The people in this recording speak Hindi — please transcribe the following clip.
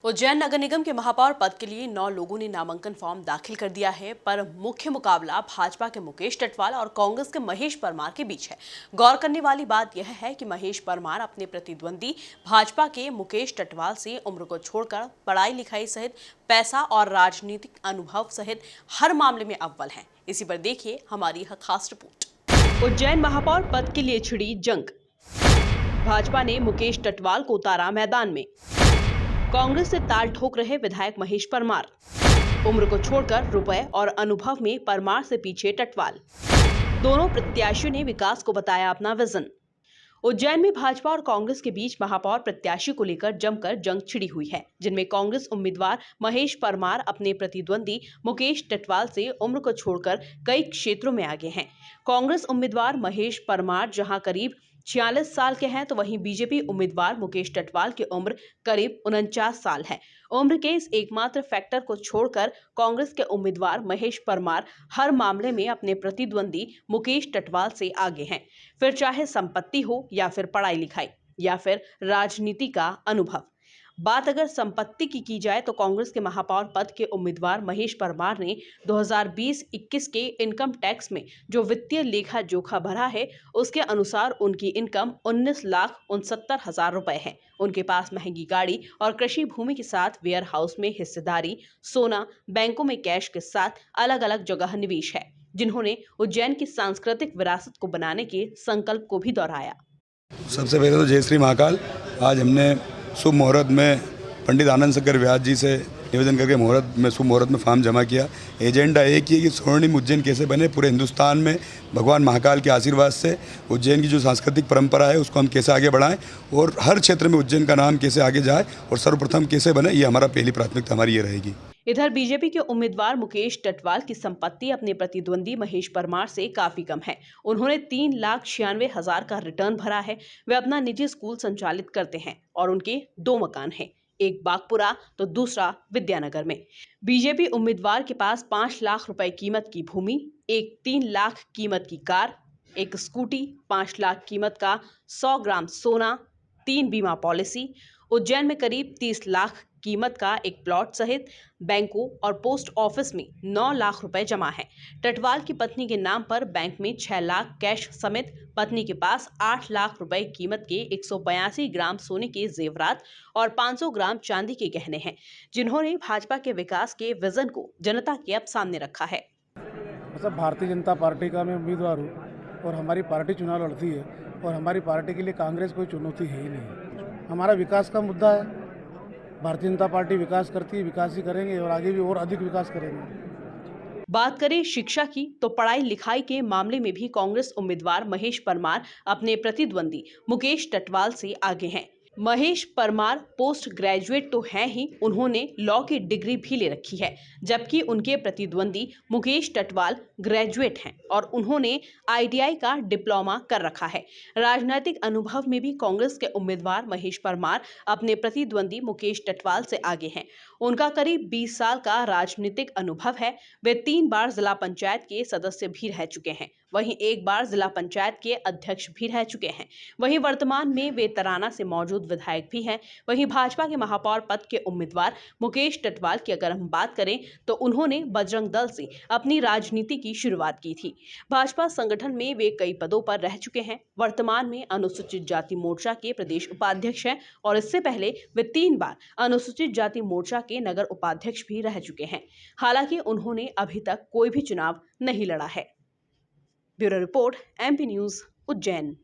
उज्जैन नगर निगम के महापौर पद के लिए 9 लोगों ने नामांकन फॉर्म दाखिल कर दिया है, पर मुख्य मुकाबला भाजपा के मुकेश टटवाल और कांग्रेस के महेश परमार के बीच है। गौर करने वाली बात यह है कि महेश परमार अपने प्रतिद्वंदी भाजपा के मुकेश टटवाल से उम्र को छोड़कर पढ़ाई लिखाई सहित पैसा और राजनीतिक अनुभव सहित हर मामले में अव्वल हैं। इसी पर देखिए हमारी यह खास रिपोर्ट। उज्जैन महापौर पद के लिए छिड़ी जंग, भाजपा ने मुकेश टटवाल को उतारा मैदान में। कांग्रेस से ताल ठोक रहे विधायक महेश परमार, उम्र को छोड़कर रुपए और अनुभव में परमार से पीछे टटवाल। दोनों प्रत्याशियों ने विकास को बताया अपना विजन। उज्जैन में भाजपा और कांग्रेस के बीच महापौर प्रत्याशी को लेकर जमकर जंग छिड़ी हुई है, जिनमें कांग्रेस उम्मीदवार महेश परमार अपने प्रतिद्वंदी मुकेश टटवाल से उम्र को छोड़कर कई क्षेत्रों में आगे हैं। कांग्रेस उम्मीदवार महेश परमार जहां करीब 46 साल के हैं, तो वहीं बीजेपी उम्मीदवार मुकेश टटवाल की उम्र करीब 49 साल है। उम्र के इस एकमात्र फैक्टर को छोड़कर कांग्रेस के उम्मीदवार महेश परमार हर मामले में अपने प्रतिद्वंदी मुकेश टटवाल से आगे हैं, फिर चाहे संपत्ति हो या फिर पढ़ाई लिखाई या फिर राजनीति का अनुभव। बात अगर संपत्ति की जाए तो कांग्रेस के महापौर पद के उम्मीदवार महेश परमार ने 2020-21 के इनकम टैक्स में जो वित्तीय लेखा जोखा भरा है, उसके अनुसार उनकी इनकम 19,69,000 रुपए है। उनके पास महंगी गाड़ी और कृषि भूमि के साथ वेयर हाउस में हिस्सेदारी, सोना, बैंकों में कैश के साथ अलग अलग जगह निवेश है, जिन्होंने उज्जैन की सांस्कृतिक विरासत को बनाने के संकल्प को भी दोहराया। सबसे पहले तो जय श्री महाकाल। आज हमने शुभ मुहूर्त में पंडित आनंद शंकर व्यास जी से निवेदन करके शुभ मुहूर्त में फॉर्म जमा किया। एजेंडा एक ही है कि स्वर्णिम उज्जैन कैसे बने। पूरे हिंदुस्तान में भगवान महाकाल के आशीर्वाद से उज्जैन की जो सांस्कृतिक परंपरा है उसको हम कैसे आगे बढ़ाएं और हर क्षेत्र में उज्जैन का नाम कैसे आगे जाए और सर्वप्रथम कैसे बने, ये हमारा पहली प्राथमिकता हमारी ये रहेगी। इधर बीजेपी के उम्मीदवार मुकेश टटवाल की संपत्ति अपने प्रतिद्वंदी महेश परमार से काफी कम है। उन्होंने 3,96,000 का रिटर्न भरा है। वे अपना निजी स्कूल संचालित करते हैं और उनके 2 मकान हैं, एक बागपुरा तो दूसरा विद्यानगर में। बीजेपी उम्मीदवार के पास 5 लाख रुपए कीमत की भूमि, एक 3 लाख कीमत की कार, एक स्कूटी, 5 लाख कीमत का 100 ग्राम सोना, 3 बीमा पॉलिसी, उज्जैन में करीब 30 लाख कीमत का एक प्लॉट सहित बैंकों और पोस्ट ऑफिस में 9 लाख रुपए जमा है। टटवाल की पत्नी के नाम पर बैंक में 6 लाख कैश समेत पत्नी के पास 8 लाख रुपए कीमत के 182 ग्राम सोने के जेवरात और 500 ग्राम चांदी के गहने हैं, जिन्होंने भाजपा के विकास के विजन को जनता के अब सामने रखा है। मतलब भारतीय जनता पार्टी का मैं उम्मीदवार हूँ और हमारी पार्टी चुनाव लड़ती है और हमारी पार्टी के लिए कांग्रेस कोई चुनौती है ही नहीं। हमारा विकास का मुद्दा है। भारतीय जनता पार्टी विकास करती है, विकास ही करेंगे और आगे भी और अधिक विकास करेंगे। बात करें शिक्षा की तो पढ़ाई लिखाई के मामले में भी कांग्रेस उम्मीदवार महेश परमार अपने प्रतिद्वंदी मुकेश टटवाल से आगे हैं। महेश परमार पोस्ट ग्रेजुएट तो हैं ही, उन्होंने लॉ की डिग्री भी ले रखी है, जबकि उनके प्रतिद्वंदी मुकेश टटवाल ग्रेजुएट हैं और उन्होंने ITI का डिप्लोमा कर रखा है। राजनीतिक अनुभव में भी कांग्रेस के उम्मीदवार महेश परमार अपने प्रतिद्वंदी मुकेश टटवाल से आगे हैं। उनका करीब 20 साल का राजनीतिक अनुभव है। वे 3 बार जिला पंचायत के सदस्य भी रह चुके हैं, वहीं 1 बार जिला पंचायत के अध्यक्ष भी रह चुके हैं। वहीं वर्तमान में वे तराना से मौजूद विधायक भी हैं। वहीं भाजपा के महापौर पद के उम्मीदवार मुकेश टटवाल की अगर हम बात करें तो उन्होंने बजरंग दल से अपनी राजनीति की शुरुआत की थी। भाजपा संगठन में वे कई पदों पर रह चुके हैं। वर्तमान में अनुसूचित जाति मोर्चा के प्रदेश उपाध्यक्ष हैं और इससे पहले वे 3 बार अनुसूचित जाति मोर्चा के नगर उपाध्यक्ष भी रह चुके हैं। हालांकि उन्होंने अभी तक कोई भी चुनाव नहीं लड़ा है। Bureau report, MP news, Ujjain.